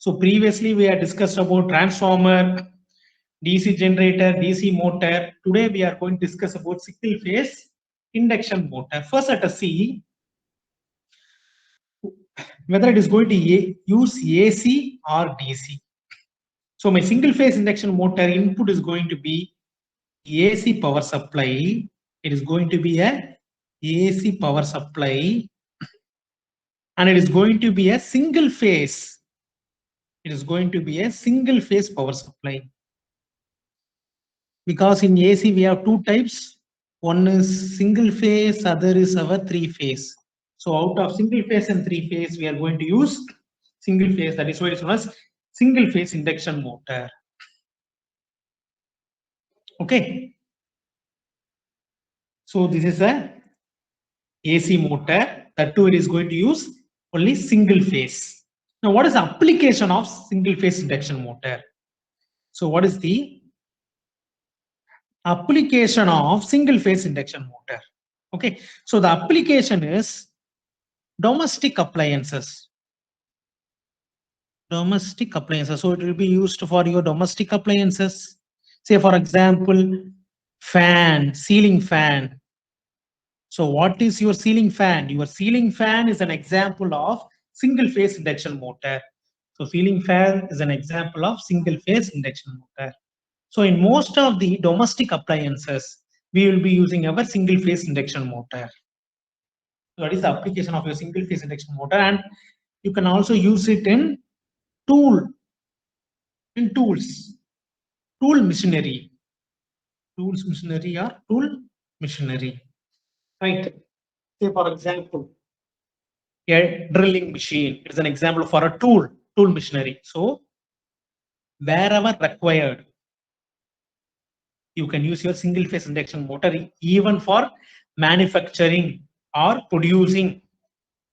So previously we had discussed about transformer, DC generator, DC motor. Today we are going to discuss about single phase induction motor. First let us see whether it is going to use AC or DC. So my single phase induction motor input is going to be AC power supply. It is going to be a AC power supply, and it is going to be a single phase. It is going to be a single phase power supply. Because in AC we have two types. One is single phase, other is our three phase. So out of single phase and three phase, we are going to use single phase. That is why it is known as single phase induction motor. Okay. So this is a AC motor. That too it is going to use only single phase. Now what is the application of single phase induction motor? So what is the application of single phase induction motor? Okay, so the application is domestic appliances. Domestic appliances. So it will be used for your domestic appliances. Say for example, fan, ceiling fan. So what is your ceiling fan? Your ceiling fan is an example of single phase induction motor. So ceiling fan is an example of single phase induction motor. So in most of the domestic appliances, we will be using our single phase induction motor. So that is the application of your single phase induction motor, and you can also use it in tool machinery, tools machinery or tool machinery, right? Say for example, a drilling machine is an example for a tool machinery. So wherever required, you can use your single phase induction motor even for manufacturing or producing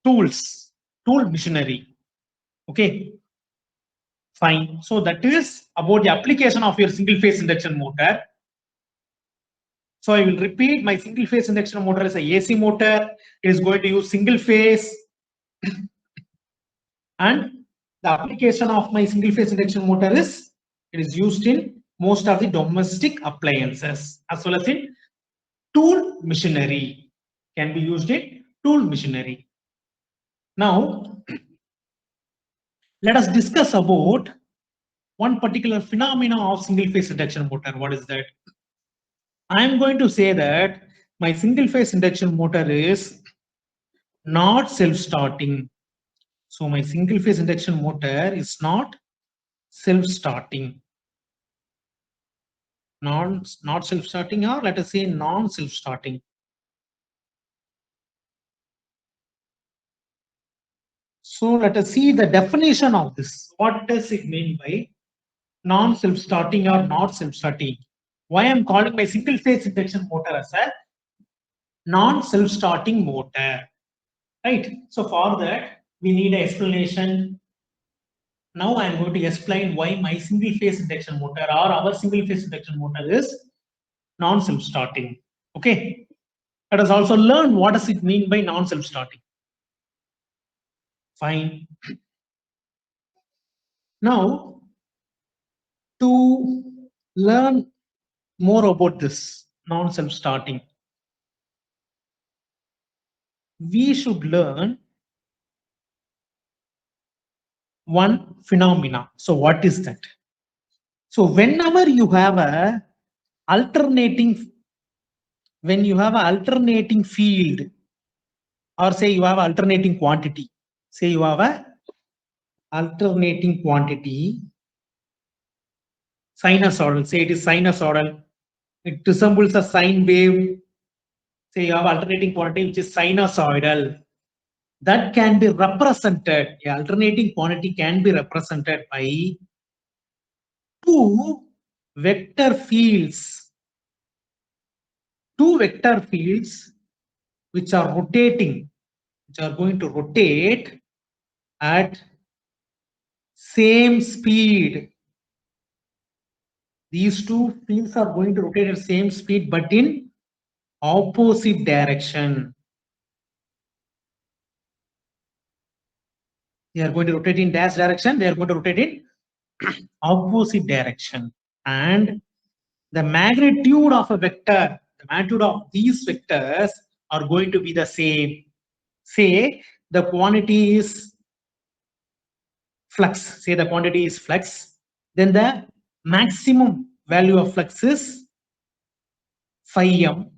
tools, tool machinery. Okay, fine. So that is about the application of your single phase induction motor. So I will repeat, my single phase induction motor is a AC motor. It is going to use single phase. And the application of my single phase induction motor is, it is used in most of the domestic appliances as well as in tool machinery. Can be used in tool machinery. Now, let us discuss about one particular phenomena of single phase induction motor. What is that? I am going to say that my single phase induction motor is not self-starting. So my single phase induction motor is not self-starting. Not self-starting, or let us say non-self-starting. So let us see the definition of this. What does it mean by non-self-starting or not self-starting? Why I'm calling my single phase induction motor as a non-self-starting motor, right? So for that we need an explanation. Now I am going to explain why my single phase induction motor or our single phase induction motor is non-self-starting. Okay, let us also learn what does it mean by non-self-starting. Fine. Now, to learn more about this non-self-starting, we should learn one phenomena. So what is that? So whenever you have a alternating, when you have an alternating field, or say you have alternating quantity, say you have a alternating quantity, sinusoidal, say it is sinusoidal, it resembles a sine wave. Say you have alternating quantity which is sinusoidal, that can be represented, the alternating quantity can be represented by two vector fields which are rotating, which are going to rotate at same speed. These two fields are going to rotate at same speed but in opposite direction. They are going to rotate in dash direction. They are going to rotate in opposite direction. And the magnitude of a vector, the magnitude of these vectors are going to be the same. Say the quantity is flux. Say the quantity is flux. Then the maximum value of flux is phi m.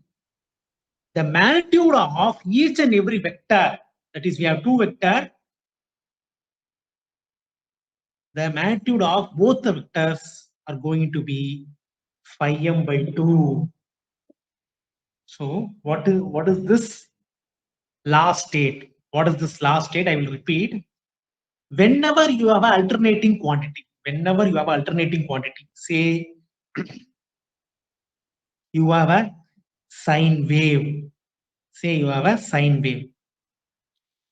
The magnitude of each and every vector, that is, we have two vectors. The magnitude of both the vectors are going to be phi m by 2. So what is this last state? What is this last state? I will repeat. Whenever you have an alternating quantity, say you have a sine wave.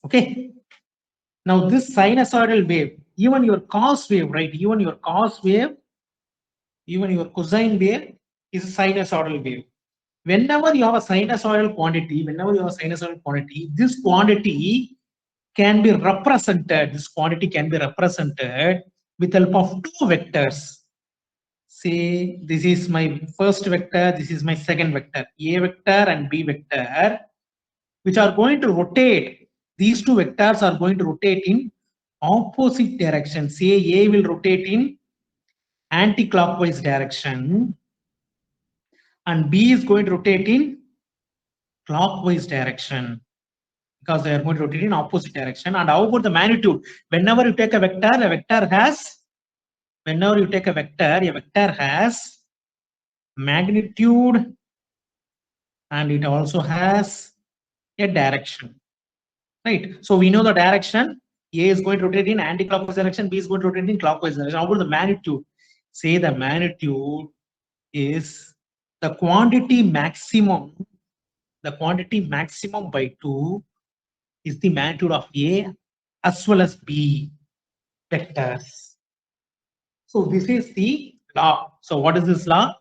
Okay. Now this sinusoidal wave, even your cos wave, right? Even your cosine wave is a sinusoidal wave. Whenever you have a sinusoidal quantity, this quantity can be represented. With help of two vectors. Say this is my first vector, this is my second vector, A vector and B vector, which are going to rotate. These two vectors are going to rotate in opposite direction. Say A will rotate in anti-clockwise direction and B is going to rotate in clockwise direction, because they are going to rotate in opposite direction. And how about the magnitude? Whenever you take a vector, a vector has magnitude and it also has a direction, right? So we know the direction. A is going to rotate in anti-clockwise direction, B is going to rotate in clockwise direction. How about the magnitude? Say the magnitude is the quantity maximum by 2 is the magnitude of A as well as B vectors. So this is the law. So what is this law?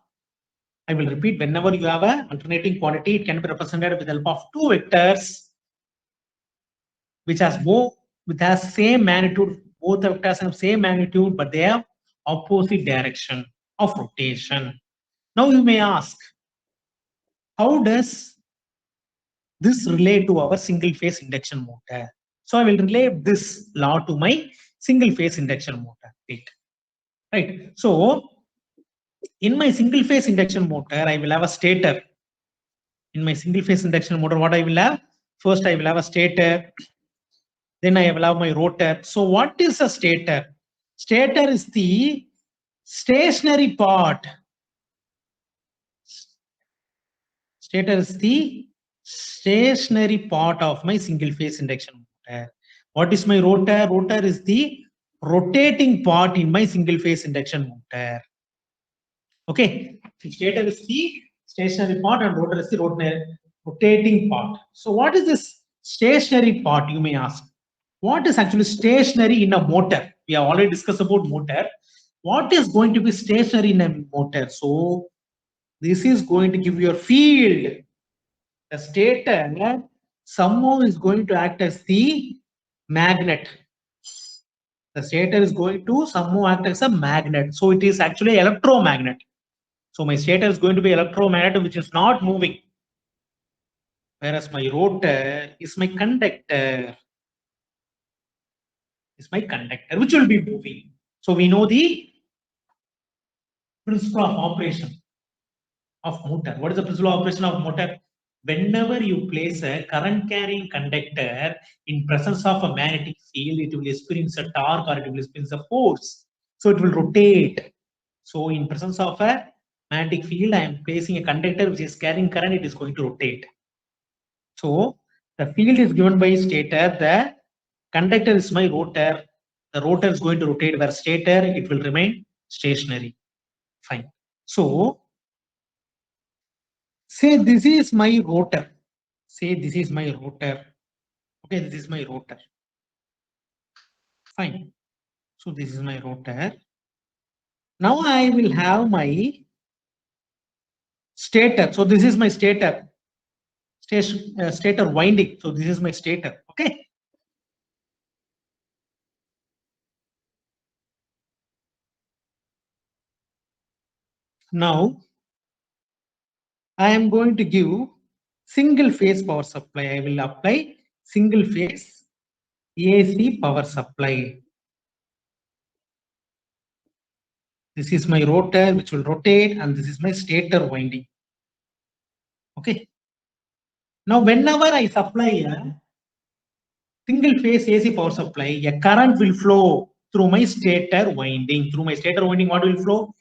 I will repeat. Whenever you have an alternating quantity, it can be represented with the help of two vectors which has same magnitude. Both the vectors have same magnitude, but they have opposite direction of rotation. Now you may ask, how does this relate to our single phase induction motor? So I will relate this law to my single phase induction motor. Right. So in my single phase induction motor, I will have a stator. In my single phase induction motor, what I will have? First, I will have a stator. Then I will have my rotor. So what is a stator? Stator is the stationary part. Stator is the stationary part of my single phase induction motor. What is my rotor? Rotor is the rotating part in my single phase induction motor. Okay, stator is the stationary part and rotor is the rotating part. So what is this stationary part, you may ask? What is actually stationary in a motor? We have already discussed about motor. What is going to be stationary in a motor? So this is going to give you a field. The stator somehow is going to act as the magnet. The stator is going to somehow act as a magnet. So it is actually electromagnet. So my stator is going to be electromagnet, which is not moving. Whereas my rotor is my conductor. Which will be moving. So we know the principle of operation of motor. What is the principle of operation of motor? Whenever you place a current carrying conductor in presence of a magnetic field, it will experience a torque or it will experience a force. So it will rotate. So in presence of a magnetic field, I am placing a conductor which is carrying current, it is going to rotate. So the field is given by stator, the conductor is my rotor, the rotor is going to rotate, where stator, it will remain stationary. Fine. So say this is my rotor. Okay, this is my rotor. Fine. So this is my rotor. Now I will have my stator. So this is my stator. Stator winding. So this is my stator. Okay. Now I am going to give single phase power supply. I will apply single phase AC power supply. This is my rotor which will rotate, and this is my stator winding. Okay. Now whenever I supply a single phase AC power supply, a current will flow through my stator winding. Through my stator winding, what will flow?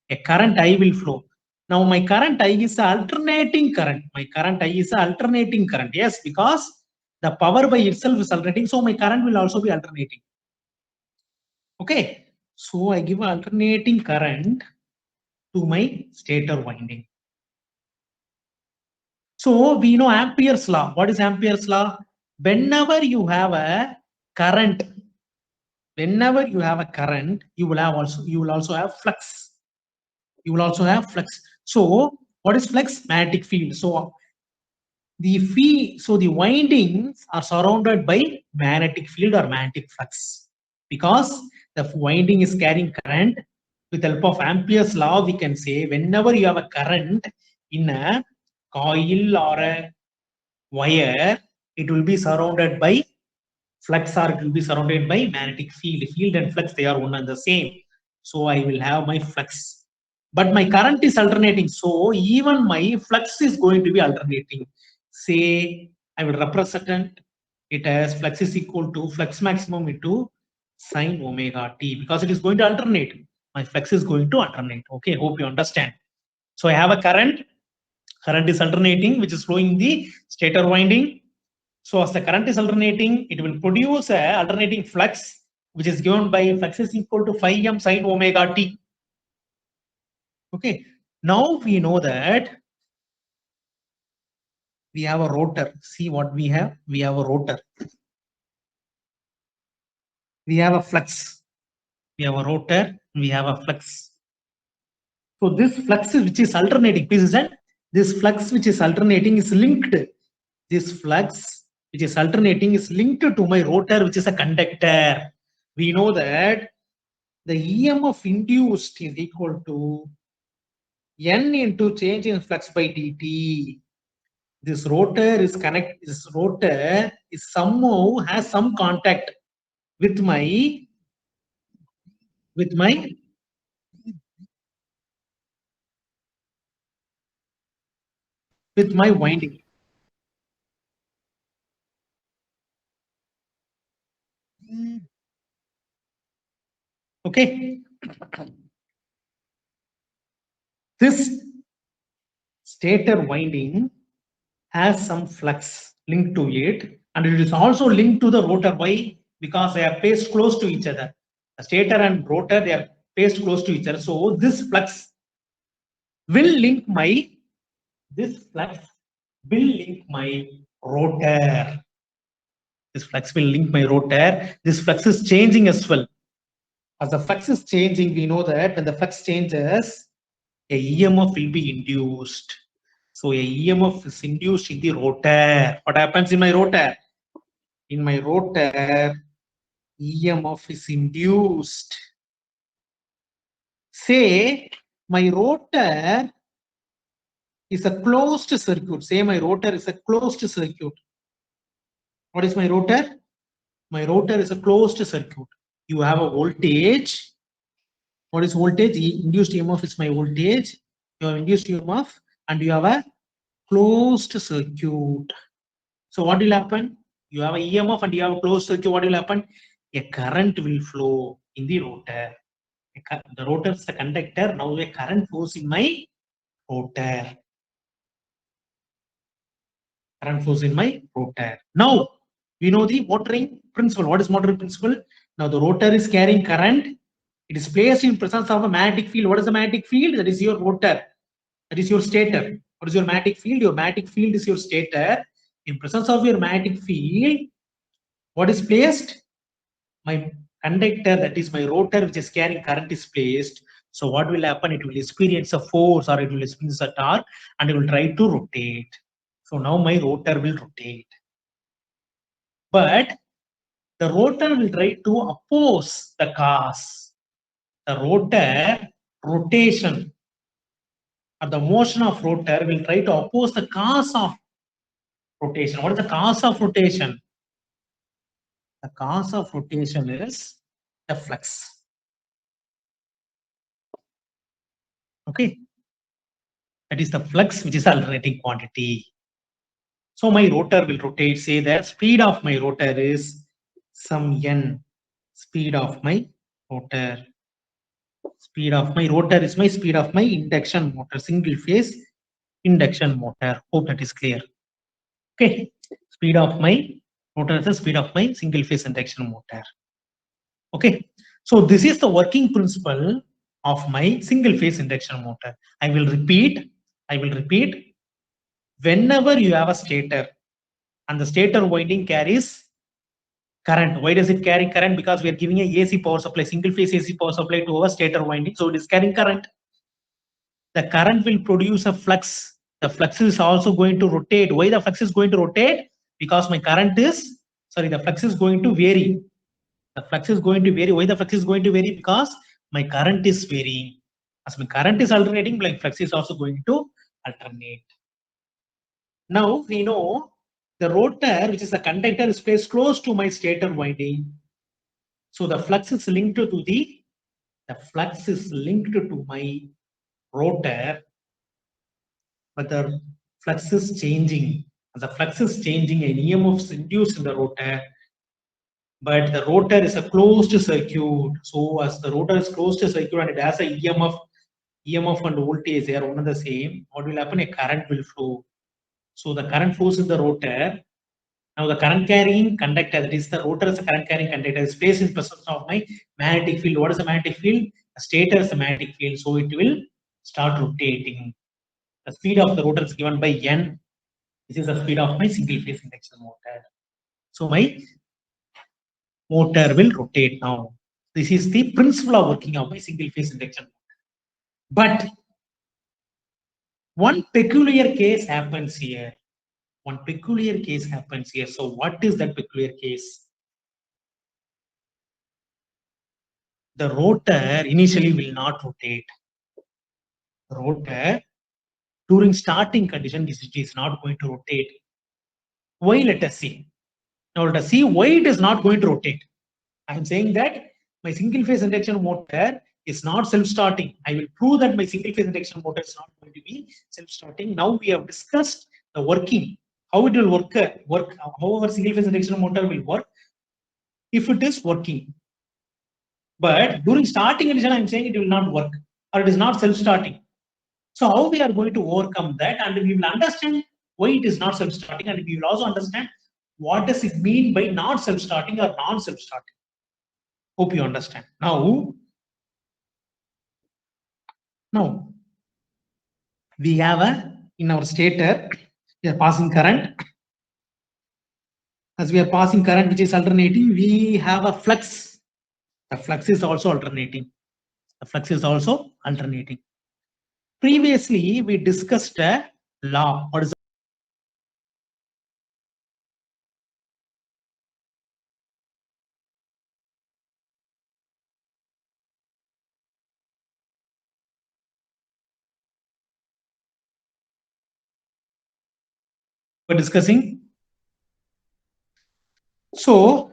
A current I will flow. Now my current I is alternating current. My current I is alternating current. Yes, because the power by itself is alternating, so my current will also be alternating. Okay, so I give alternating current to my stator winding. So we know Ampere's law. What is Ampere's law? Whenever you have a current, you will also have flux. You will also have flux. So what is flux? Magnetic field. So the windings are surrounded by magnetic field or magnetic flux, because the winding is carrying current. With the help of Ampere's law, we can say whenever you have a current in a coil or a wire, it will be surrounded by flux, or it will be surrounded by magnetic field. Field and flux, they are one and the same. So I will have my flux. But my current is alternating. So even my flux is going to be alternating. Say I will represent it as flux is equal to flux maximum into sine omega t, because it is going to alternate. My flux is going to alternate. Okay, hope you understand. So I have a current is alternating, which is flowing in the stator winding. So as the current is alternating, it will produce a alternating flux, which is given by flux is equal to phi m sine omega t. Okay, now we know that we have a rotor. See what we have? We have a rotor. We have a flux. We have a rotor. We have a flux. So this flux which is alternating, please listen. This flux which is alternating is linked. This flux which is alternating is linked to my rotor, which is a conductor. We know that the EMF induced is equal to N into change in flux by dt. This rotor is somehow has some contact with my winding. Okay. This stator winding has some flux linked to it, and it is also linked to the rotor. Why? Because they are placed close to each other. The stator and rotor, they are placed close to each other. So this flux will link my rotor. This flux will link my rotor. This flux is changing as well. As the flux is changing, we know that when the flux changes, a EMF will be induced. So a EMF is induced in the rotor. What happens in my rotor? In my rotor, EMF is induced. Say my rotor is a closed circuit. Say my rotor is a closed circuit. What is my rotor? My rotor is a closed circuit. You have a voltage. What is voltage? Induced EMF is my voltage. You have induced EMF and you have a closed circuit. So what will happen? You have a EMF and you have a closed circuit. What will happen? A current will flow in the rotor. The rotor is the conductor. Now a current flows in my rotor. Current flows in my rotor. Now we know the motoring principle. What is motoring principle? Now the rotor is carrying current. It is placed in presence of a magnetic field. What is the magnetic field? That is your rotor. That is your stator. What is your magnetic field? Your magnetic field is your stator. In presence of your magnetic field, what is placed? My conductor, that is my rotor, which is carrying current, is placed. So what will happen? It will experience a force or it will experience a torque and it will try to rotate. So now my rotor will rotate. But the rotor will try to oppose the cause. The rotor rotation or the motion of rotor will try to oppose the cause of rotation. What is the cause of rotation? The cause of rotation is the flux. Okay. That is the flux, which is alternating quantity. So my rotor will rotate. Say that speed of my rotor is some n. Speed of my rotor. Speed of my rotor is my speed of my induction motor, single phase induction motor. Hope that is clear. Okay. Speed of my rotor is the speed of my single phase induction motor. Okay. So this is the working principle of my single phase induction motor. I will repeat. Whenever you have a stator and the stator winding carries current. Why does it carry current? Because we are giving a AC power supply, single phase AC power supply to our stator winding. So it is carrying current. The current will produce a flux. The flux is also going to rotate. Why the flux is going to rotate? Because my current is, the flux is going to vary. The flux is going to vary. Why the flux is going to vary? Because my current is varying. As my current is alternating, like flux is also going to alternate. Now we know the rotor, which is the conductor, is placed close to my stator winding. So the flux is linked to my rotor, but the flux is changing. As the flux is changing, an EMF is induced in the rotor, but the rotor is a closed circuit. So as the rotor is closed circuit and it has a EMF and voltage, they are one and the same. What will happen? A current will flow. So the current flows in the rotor. Now the current carrying conductor, that is the rotor is a current carrying conductor, is placed in presence of my magnetic field. What is the magnetic field? The stator is the magnetic field. So it will start rotating. The speed of the rotor is given by N. This is the speed of my single phase induction motor. So my motor will rotate now. This is the principle of working of my single phase induction motor. But one peculiar case happens here. So what is that peculiar case? The rotor initially will not rotate. The rotor during starting condition it is not going to rotate. Why? Let us see. Now let us see why it is not going to rotate. I am saying that my single phase induction motor is not self-starting. I will prove that my single phase induction motor is not going to be self-starting. Now we have discussed the working, how it will work, how our single phase induction motor will work if it is working. But during starting condition, I am saying it will not work or it is not self-starting. So how we are going to overcome that, and we will understand why it is not self-starting, and we will also understand what does it mean by not self-starting or non-self-starting. Hope you understand. Now we have in our stator, we are passing current. As we are passing current which is alternating, we have a flux. The flux is also alternating. Previously, we discussed a law. What is we're discussing? So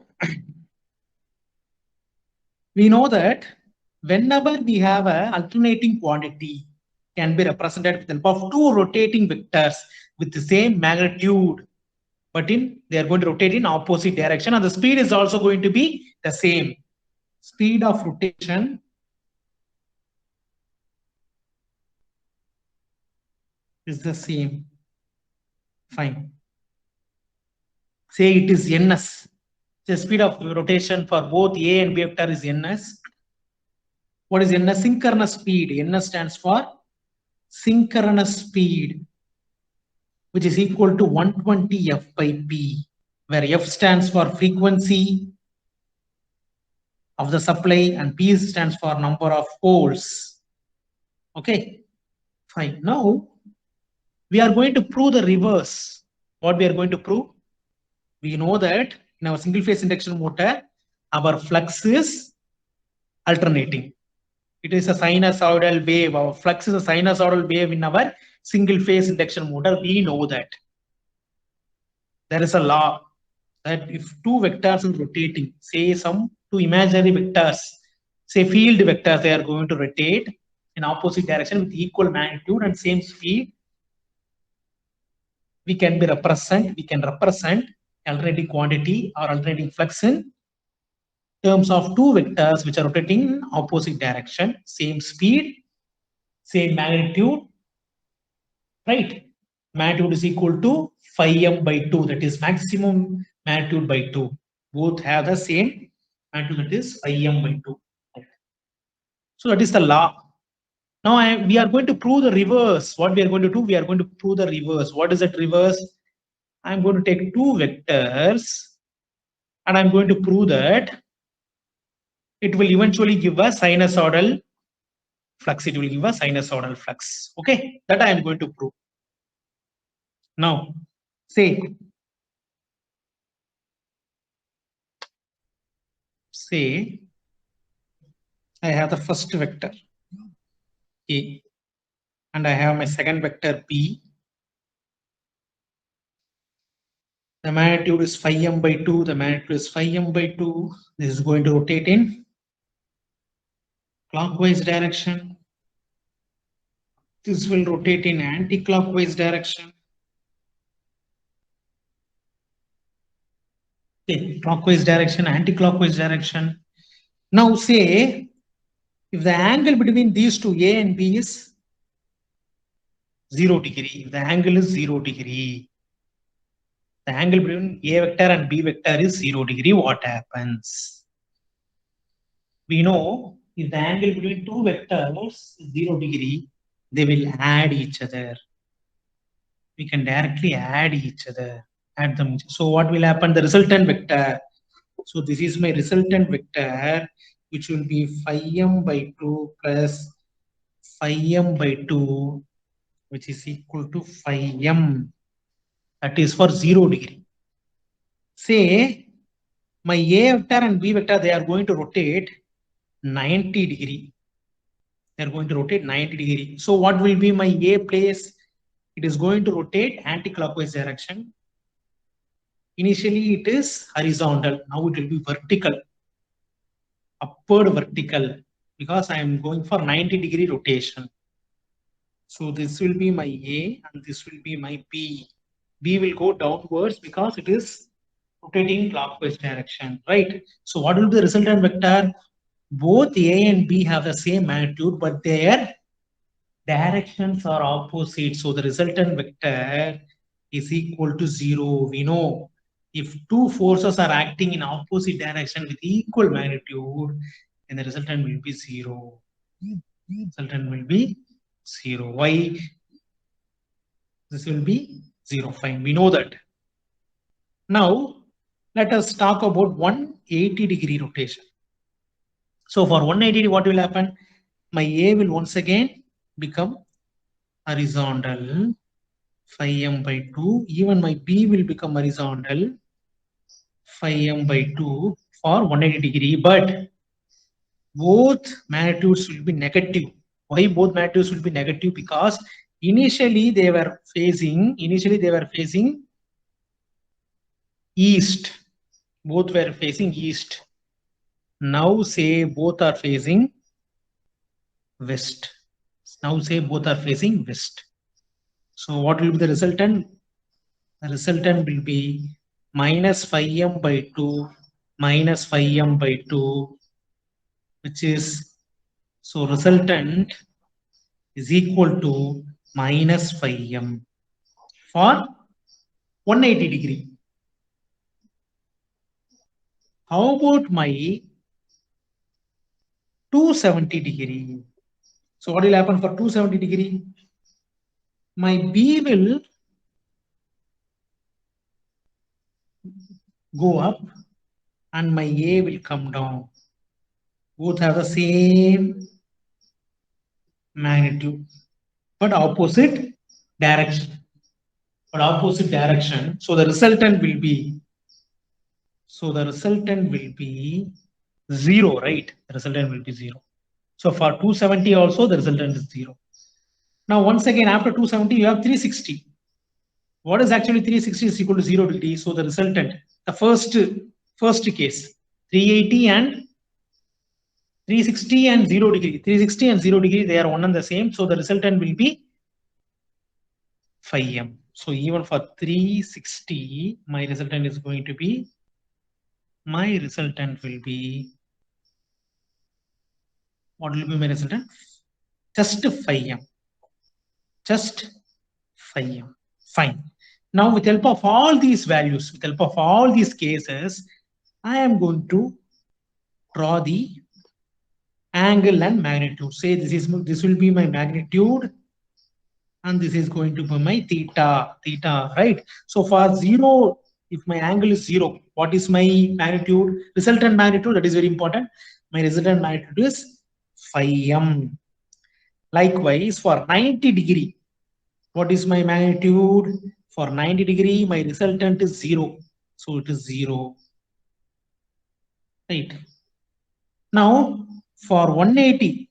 we know that whenever we have an alternating quantity can be represented with the help of two rotating vectors with the same magnitude, but they are going to rotate in opposite direction, and the speed is also going to be the same. Speed of rotation is the same. Fine. Say it is ns. The speed of rotation for both A and B vector is ns. What is ns? Synchronous speed. Ns stands for synchronous speed, which is equal to 120 f by p, where f stands for frequency of the supply and p stands for number of poles. Okay, fine. Now we are going to prove the reverse. What we are going to prove? We know that in our single phase induction motor, our flux is alternating. It is a sinusoidal wave. Our flux is a sinusoidal wave in our single phase induction motor. We know that. There is a law that if two vectors are rotating, say some two imaginary vectors, say field vectors, they are going to rotate in opposite direction with equal magnitude and same speed. We can represent alternating quantity or alternating flux in terms of two vectors which are rotating in opposite direction, same speed, same magnitude, right? Magnitude is equal to phi m by 2, that is maximum magnitude by 2. Both have the same magnitude, that is phi m by 2. So that is the law. Now we are going to prove the reverse. What we are going to do? We are going to prove the reverse. What is that reverse? I am going to take two vectors and I'm going to prove that it will eventually give a sinusoidal flux. It will give a sinusoidal flux. Okay, that I am going to prove. Now, say I have the first vector A and I have my second vector B. The magnitude is phi m by 2. The magnitude is phi m by 2. This is going to rotate in clockwise direction. This will rotate in anti-clockwise direction. Okay, clockwise direction, anti-clockwise direction. Now say if the angle between these two A and B is 0 degree, if the angle is 0 degree, the angle between A vector and B vector is 0 degree, what happens? We know if the angle between two vectors is 0 degree, they will add each other. We can directly add each other, add them. So what will happen? The resultant vector. So this is my resultant vector, which will be phi m by 2 plus phi m by 2, which is equal to phi m. That is for 0 degree. Say my A vector and B vector, they are going to rotate 90 degree. They are going to rotate 90 degree. So what will be my A place? It is going to rotate anti-clockwise direction. Initially it is horizontal. Now it will be vertical, upward vertical, because I am going for 90 degree rotation. So this will be my A and this will be my B. B will go downwards because it is rotating clockwise direction, right? So what will be the resultant vector? Both A and B have the same magnitude, but their directions are opposite. So the resultant vector is equal to 0. We know if two forces are acting in opposite direction with equal magnitude, then the resultant will be 0. Resultant will be 0. Why? This will be 0. Fine. We know that. Now, let us talk about 180 degree rotation. So for 180, what will happen? My A will once again become horizontal, phi m by 2. Even my B will become horizontal, phi m by 2 for 180 degree. But both magnitudes will be negative. Why both magnitudes will be negative? Because initially they were facing east. Both were facing east. Now say both are facing west. Now say both are facing west. So what will be the resultant? The resultant will be minus phi m by 2 minus phi m by 2, which is, so resultant is equal to minus phi m for 180 degree. How about my 270 degree? So what will happen for 270 degree? My B will go up and my A will come down. Both have the same magnitude, but opposite direction. So the resultant will be, 0, right? The resultant will be 0. So for 270 also the resultant is 0. Now once again after 270 you have 360. What is actually 360 is equal to 0 degree. So the resultant, the first case, 380 and 360 and 0 degree. 360 and 0 degree, they are one and the same. So the resultant will be 5m. So even for 360, my resultant is going to be, what will be my resultant? Just 5m. Just 5m. Fine. Now with help of all these values, with help of all these cases, I am going to draw the angle and magnitude. Say this will be my magnitude and this is going to be my theta, right? So for 0, if my angle is 0, what is my magnitude? Resultant magnitude, that is very important. My resultant magnitude is 5m. Likewise, for 90 degree, what is my magnitude? For 90 degree, my resultant is 0. So it is 0. Right. Now, for 180,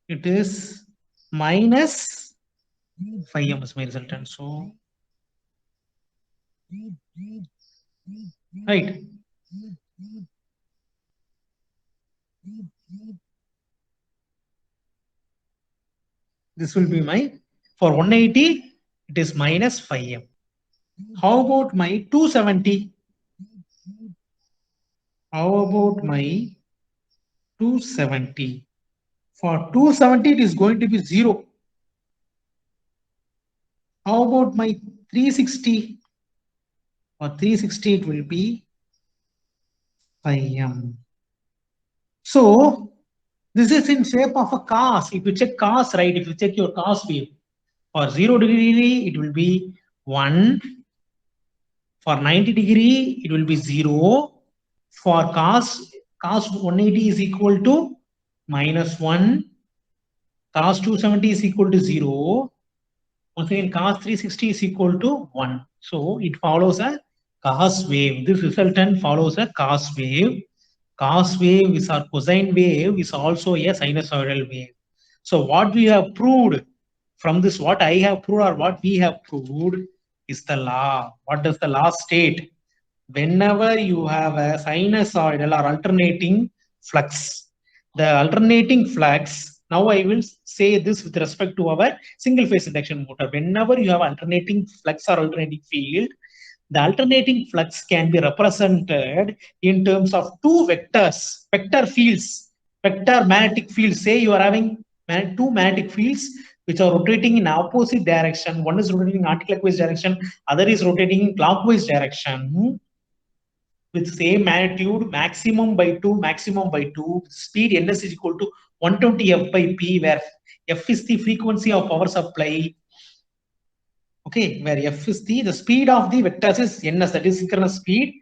it is minus 5m is my resultant. So, right. This will be my, for 180, it is minus 5m. How about my 270? How about my 270? For 270, it is going to be 0. How about my 360? For 360, it will be 5m. So, this is in shape of a cos. If you check cos, right? If you check your cos wave, for 0 degree, it will be 1. For 90 degree, it will be 0. For cos 180 is equal to minus 1. Cos 270 is equal to 0. Once again, cos 360 is equal to 1. So it follows a cos wave. This resultant follows a cos wave. Cos wave is our cosine wave is also a sinusoidal wave. So what we have proved from this, what I have proved or what we have proved is the law. What does the law state? Whenever you have a sinusoidal or alternating flux, the alternating flux, now I will say this with respect to our single phase induction motor. Whenever you have alternating flux or alternating field, the alternating flux can be represented in terms of two vectors, vector fields, vector magnetic fields. Say you are having two magnetic fields which are rotating in opposite direction. One is rotating in anti-clockwise direction, other is rotating in clockwise direction. With same magnitude, maximum by 2, speed ns is equal to 120 f by p, where f is the frequency of power supply. Okay, where f is the speed of the vectors is ns, that is synchronous speed.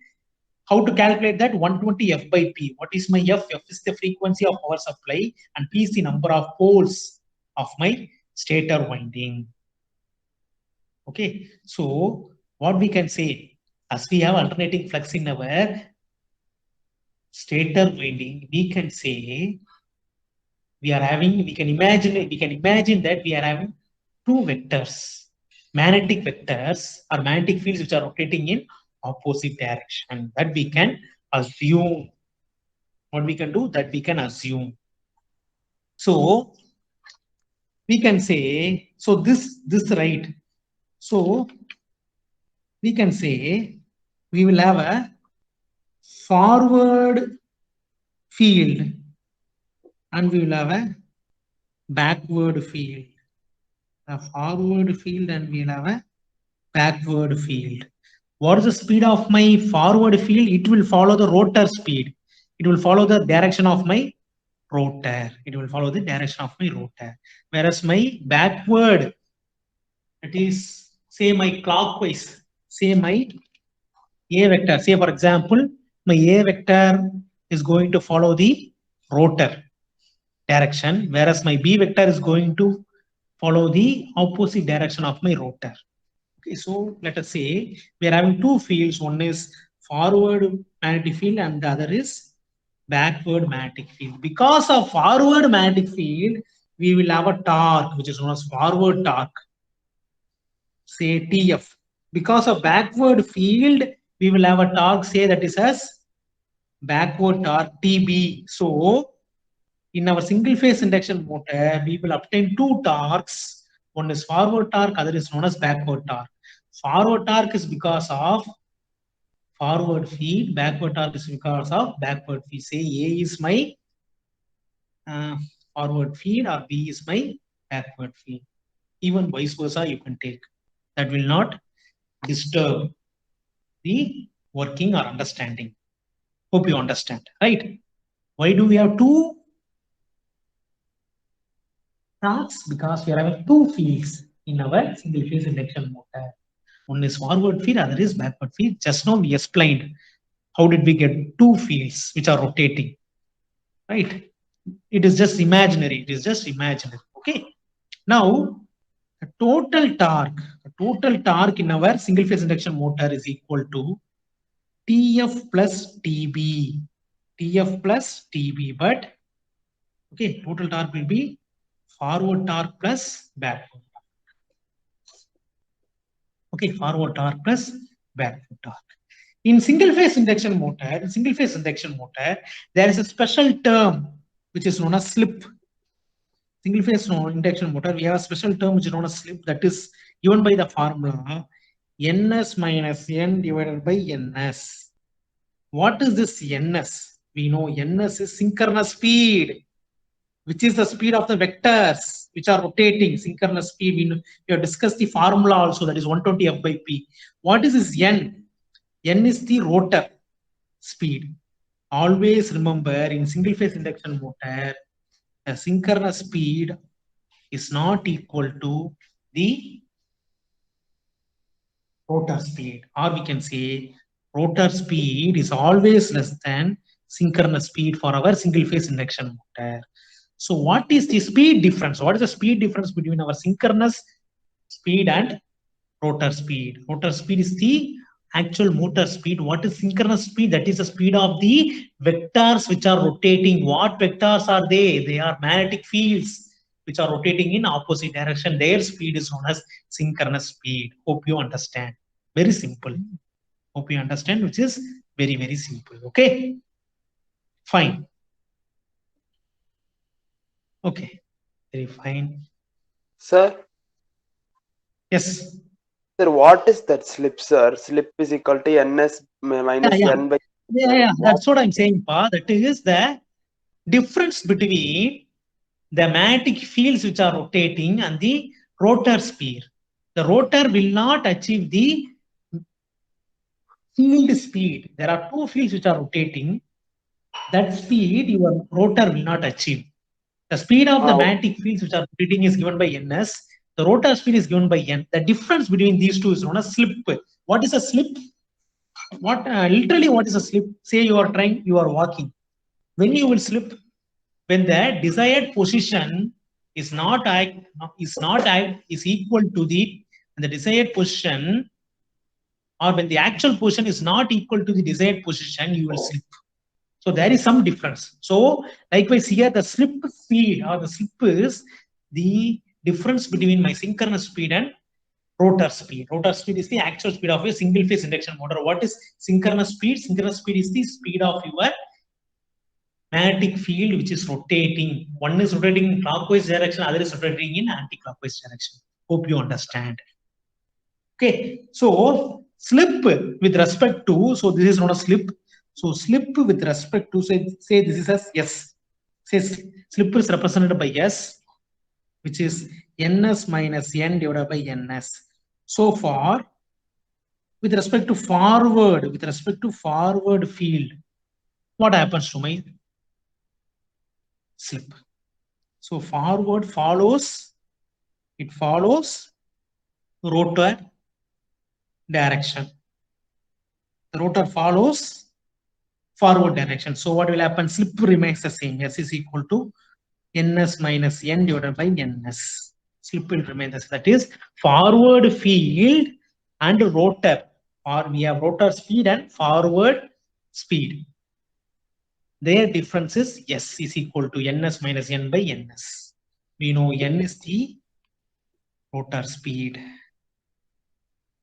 How to calculate that? 120 f by p. What is my f? F is the frequency of power supply and p is the number of poles of my stator winding. Okay, so what we can say, as we have alternating flux in our stator winding, we can say we can imagine that we are having two vectors, magnetic vectors or magnetic fields which are rotating in opposite direction. That we can assume. What we can do? That we can assume. So we can say, so this right. So we can say we will have a forward field and we will have a backward field. A forward field and we will have a backward field. What is the speed of my forward field? It will follow the rotor speed. It will follow the direction of my rotor. It will follow the direction of my rotor. Whereas my backward, it is say my clockwise, say my A vector. Say for example, my A vector is going to follow the rotor direction, whereas my B vector is going to follow the opposite direction of my rotor. Okay, so let us say we are having two fields. One is forward magnetic field and the other is backward magnetic field. Because of forward magnetic field, we will have a torque, which is known as forward torque, say TF. Because of backward field, we will have a torque, say that is as backward torque TB. So, in our single phase induction motor, we will obtain two torques. One is forward torque, other is known as backward torque. Forward torque is because of forward feed, backward torque is because of backward feed. Say A is my forward feed or B is my backward feed. Even vice versa, you can take. That will not disturb the working or understanding. Hope you understand, right? Why do we have two torques? Because we are having two fields in our single phase induction motor. One is forward feed, other is backward feed. Just now we explained how did we get two fields which are rotating, right? It is just imaginary. It is just imaginary. Okay. Now, the total torque in our single phase induction motor is equal to TF plus TB. TF plus TB. But okay, total torque will be forward torque plus backward. Okay, forward torque plus backward torque. In single phase induction motor, there is a special term which is known as slip. Single phase induction motor, we have a special term which is known as slip, that is given by the formula ns minus n divided by ns. What is this ns? We know ns is synchronous speed, which is the speed of the vectors which are rotating. Synchronous speed, we have discussed the formula also, that is 120 f by p. What is this n? N is the rotor speed. Always remember, in single phase induction motor, the synchronous speed is not equal to the rotor speed, or we can say rotor speed is always less than synchronous speed for our single phase induction motor. So what is the speed difference? What is the speed difference between our synchronous speed and rotor speed? Rotor speed is the actual motor speed. What is synchronous speed? That is the speed of the vectors which are rotating. What vectors are they? They are magnetic fields which are rotating in opposite direction. Their speed is known as synchronous speed. Hope you understand. Very simple. Hope you understand, which is very, very simple. Okay. Fine. Okay. Very fine. Sir? Yes. Sir, what is that slip, sir? Slip is equal to ns minus n by... Yeah, that's what I'm saying, Pa. That is the difference between the magnetic fields which are rotating and the rotor speed. The rotor will not achieve the field speed. There are two fields which are rotating. That speed your rotor will not achieve. The speed of the magnetic fields which are rotating is given by ns. The rotor speed is given by n. The difference between these two is known as slip. What is a slip? What literally what is a slip? Say you are walking. When you will slip, when the desired position is equal to the desired position, or when the actual position is not equal to the desired position, you will slip. So there is some difference. So likewise here, the slip speed or the slip is the difference between my synchronous speed and rotor speed. Rotor speed is the actual speed of a single phase induction motor. What is synchronous speed? Synchronous speed is the speed of your magnetic field which is rotating. One is rotating in clockwise direction, other is rotating in anti-clockwise direction. Hope you understand. Okay, so slip with respect to, so this is not a slip. So slip with respect to, say this is as S. Say slip is represented by S, which is ns minus n divided by ns. So far, with respect to forward field, what happens to my slip? So forward follows rotor direction. The rotor follows forward direction. So what will happen? Slip remains the same. S is equal to ns minus n divided by ns. Slip will remain the same. That is forward field and rotor, or we have rotor speed and forward speed. their difference is S is equal to ns minus n by ns. We know n is the rotor speed,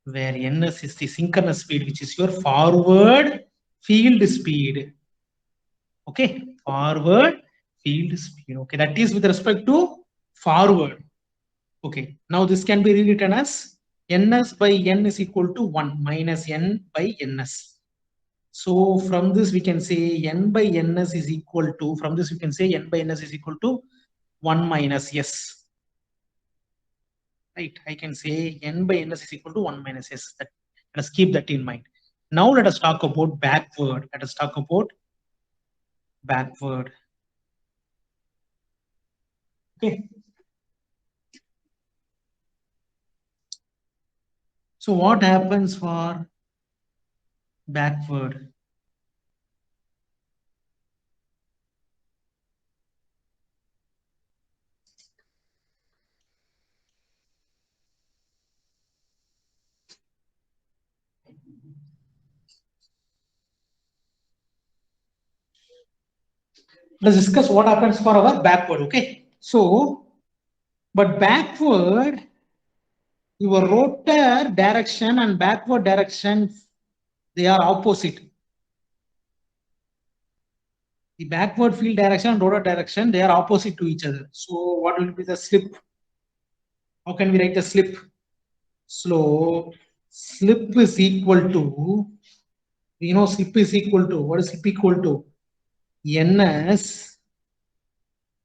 where ns is the synchronous speed, which is your forward field speed. Okay, forward field speed. Okay, that is with respect to forward. Okay, now this can be rewritten as ns by n is equal to 1 minus n by ns. So from this we can say n by ns is equal to, from this we can say n by ns is equal to 1 minus s. Right, I can say n by ns is equal to 1 minus s. Let us keep that in mind. Now let us talk about backward. Let us talk about backward. Okay. So what happens for backward? Let's discuss what happens for our backward. Okay. So, but backward, your rotor direction and backward direction, they are opposite. The backward field direction and rotor direction, they are opposite to each other. So what will be the slip? How can we write the slip? So slip is equal to, we know slip is equal to, what is slip equal to? ns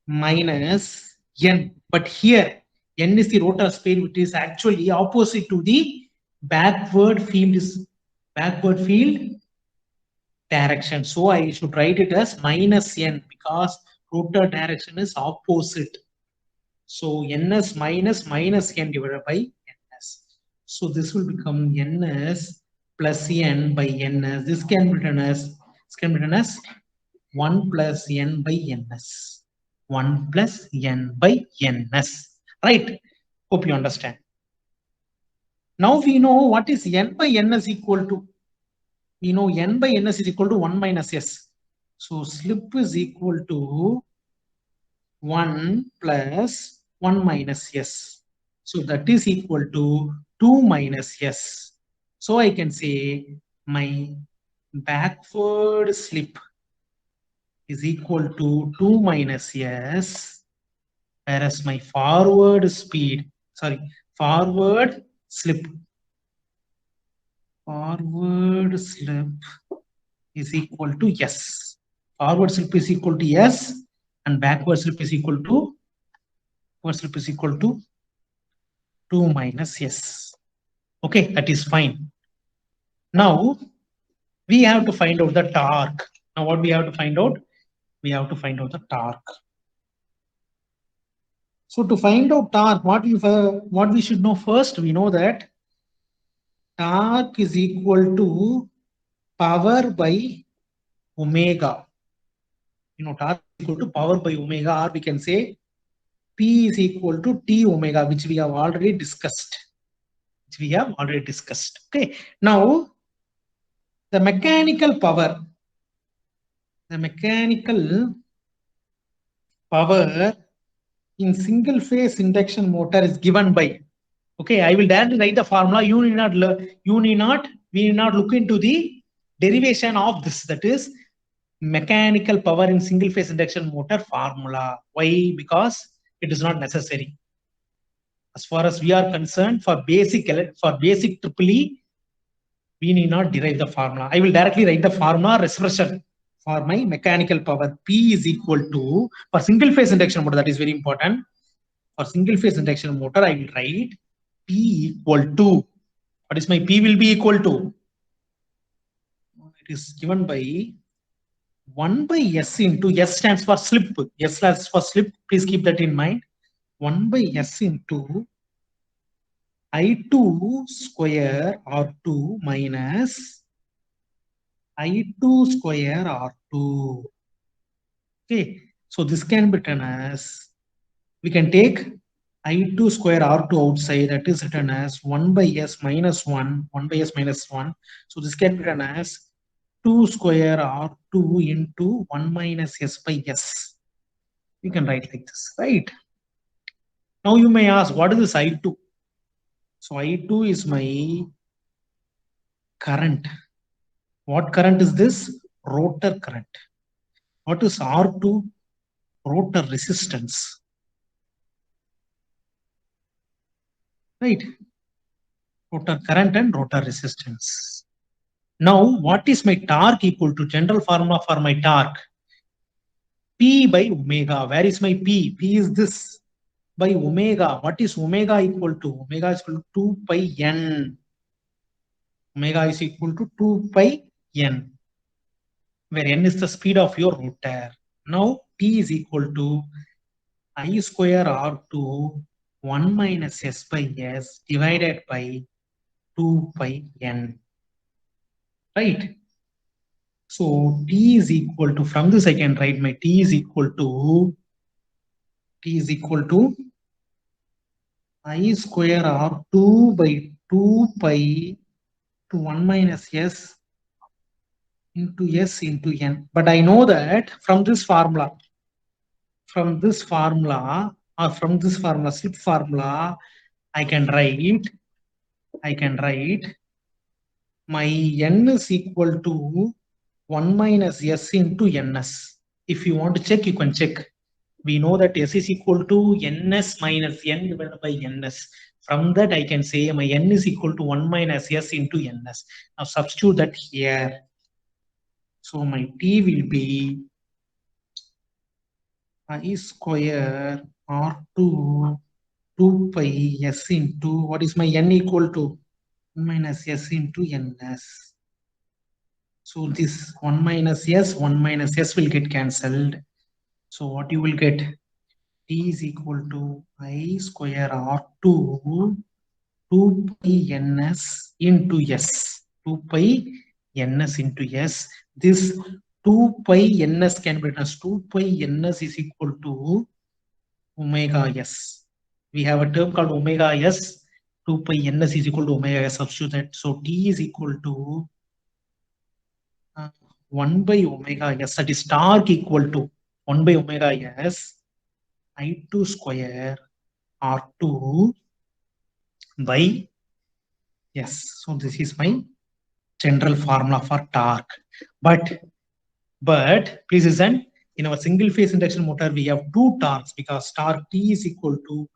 minus n. But here n is the rotor speed, which is actually opposite to the backward field direction. So I should write it as minus n because rotor direction is opposite. So ns minus n divided by ns. So this will become ns plus n by ns. This can be written as 1 plus n by ns. 1 plus n by ns. Right? Hope you understand. Now we know what is n by ns equal to. We know n by ns is equal to 1 minus s. So slip is equal to 1 plus 1 minus s. So that is equal to 2 minus s. So I can say my backward slip is equal to 2 minus s, whereas my forward slip is equal to s. Forward slip is equal to s and backward slip is equal to 2 minus s. Okay, that is fine. Now we have to find out the torque. Now what we have to find out? We have to find out the torque. So to find out torque, what we should know first, we know that torque is equal to power by omega. You know, torque is equal to power by omega, or we can say P is equal to T omega, which we have already discussed. Okay. Now, the mechanical power in single phase induction motor is given by, okay, I will directly write the formula. We need not look into the derivation of this. That is mechanical power in single phase induction motor formula. Why? Because it is not necessary. As far as we are concerned, for basic EEE, we need not derive the formula. I will directly write the formula expression for my mechanical power. P is equal to, for single phase induction motor, that is very important. For single phase induction motor, I will write P equal to, what is my P will be equal to? It is given by 1 by s into, S stands for slip. S stands for slip. Please keep that in mind. 1 by s into I2 square R2 minus I2 square R2. Okay, so this can be written as, we can take I2 square R2 outside, that is written as 1 by s minus 1, 1 by s minus 1. So this can be written as 2 square R2 into 1 minus S by S. You can write like this, right? Now you may ask, what is this I2? So I2 is my current. What current is this? Rotor current. What is R2? Rotor resistance. Right? Rotor current and rotor resistance. Now, what is my torque equal to? General formula for my torque? P by omega. Where is my P? P is this by omega. What is omega equal to? Omega is equal to 2 pi n. Omega is equal to 2 pi n, where n is the speed of your rotor. Now, T is equal to I square R2 1 minus S by S divided by 2 pi n. Right? So T is equal to, from this I can write my T is equal to I square R2 by 2 pi to 1 minus S into S into N. But I know that from this formula, slip formula, I can write my N is equal to 1 minus S into Ns. If you want to check, you can check. We know that S is equal to Ns minus N divided by Ns. From that, I can say my N is equal to 1 minus S into Ns. Now substitute that here. So my T will be I square R2 2 pi S into, what is my N equal to? 1 minus S into Ns. So this 1 minus S will get cancelled. So what you will get? T is equal to I square R2 2 pi Ns into S. 2 pi Ns into S. This 2 pi Ns can be written as 2 pi Ns is equal to omega S. We have a term called omega S. 2 pi Ns is equal to omega S. Substitute that. So T is equal to 1 by omega S. That is torque equal to 1 by omega S I2 square R2 by S. So this is my general formula for torque. But please listen, in our single phase induction motor, we have two torques because torque T is equal to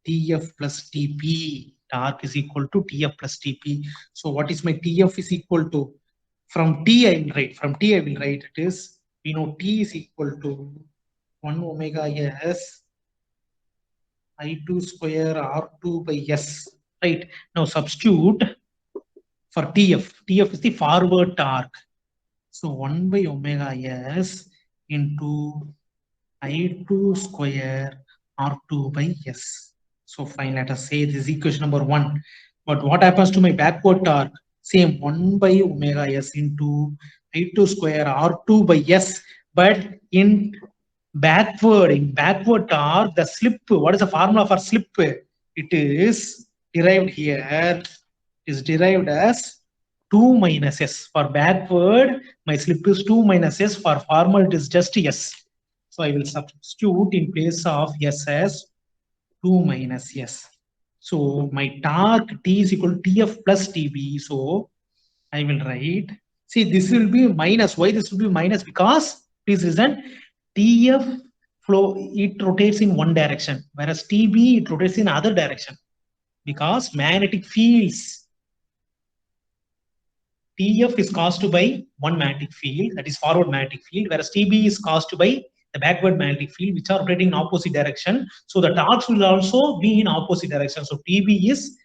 TF plus TP. Torque is equal to TF plus TP. So what is my TF is equal to? From T I will write, it is, we know T is equal to 1 omega S I2 square R2 by S. Right? Now substitute for TF. TF is the forward torque. So 1 by omega S into I2 square R2 by S. So fine, let us say this is equation number 1. But what happens to my backward torque? Same 1 by omega S into I2 square R2 by S. But in backward torque, the slip, what is the formula for slip? It is derived here, is derived as 2 minus S. For backward, my slip is 2 minus S. For forward, it is just S. So I will substitute in place of S as 2 minus S. So my torque T is equal to TF plus TB. So I will write, see, this will be minus. Why this will be minus? Because, please listen, TF flow, it rotates in one direction, whereas TB, it rotates in other direction. Because magnetic fields, TF is caused by one magnetic field, that is forward magnetic field, whereas TB is caused by the backward magnetic field, which are rotating in opposite direction. So the torques will also be in opposite direction. So TB is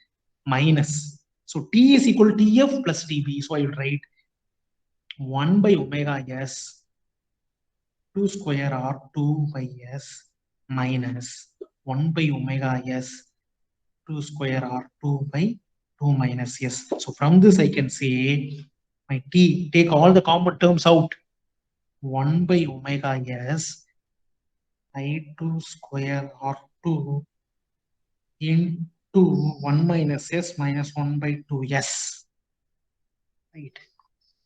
minus. So T is equal to TF plus TB. So I will write 1 by omega S 2 square R2 by S minus 1 by omega S 2 square R2 by 2 minus S. So from this I can say my T, take all the common terms out. 1 by omega S I2 square R2 into 1 minus S minus 1 by 2S. Right.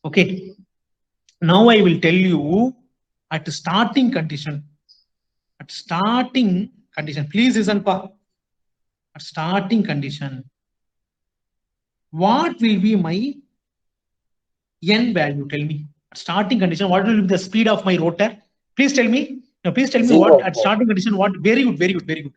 Okay. Now I will tell you at starting condition. At starting condition, please listen, pa. At starting condition, what will be my n value? Tell me. At starting condition, what will be the speed of my rotor? Please tell me. Now, please tell me Zero, what at sir. starting condition. What? Very good, very good, very good.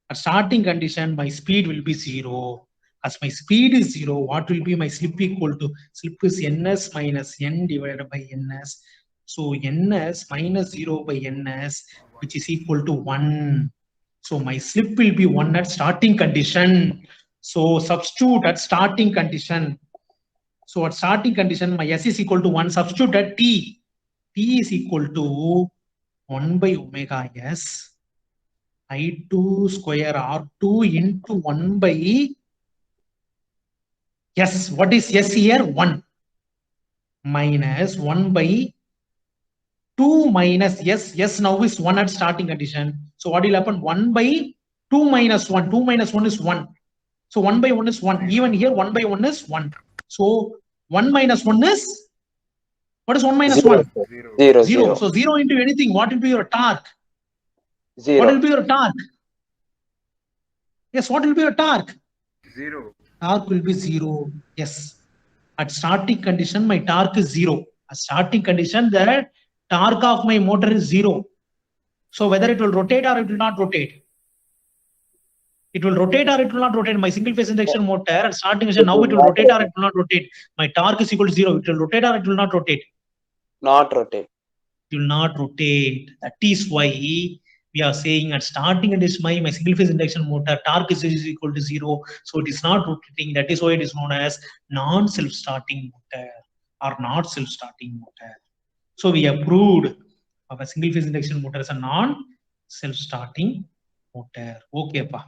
At starting condition, my speed will be 0. As my speed is 0, what will be my slip equal to? Slip is ns minus n divided by ns. So ns minus 0 by ns, which is equal to 1. So my slip will be 1 at starting condition. So substitute at starting condition. So at starting condition, my s is equal to 1. Substitute at t. T is equal to 1 by omega s. I2 square R2 into 1 by S. What is S here? 1 minus 1 by 2 minus S. S now is 1 at starting condition. So what will happen? 1 by 2 minus 1. 2 minus 1 is 1. So 1 by 1 is 1. Even here 1 by 1 is 1. So 1 minus 1 is, what is 1 minus 1? 0. So 0 into anything. What will be your torque? 0. What will be your torque? Yes, what will be your torque? 0. Torque will be 0. Yes. At starting condition, my torque is 0. At starting condition, the torque of my motor is 0. So whether it will rotate or it will not rotate. It will rotate or it will not rotate. My single phase induction motor at starting condition, now it will rotate or it will not rotate. My torque is equal to 0. It will rotate or it will not rotate. Not rotate. It will not rotate. That is why we are saying at starting condition, my single phase induction motor torque is equal to 0. So it is not rotating. That is why it is known as non-self-starting motor or not self-starting motor. So we have proved of a single phase induction motor as a non-self-starting motor. Okay, pa.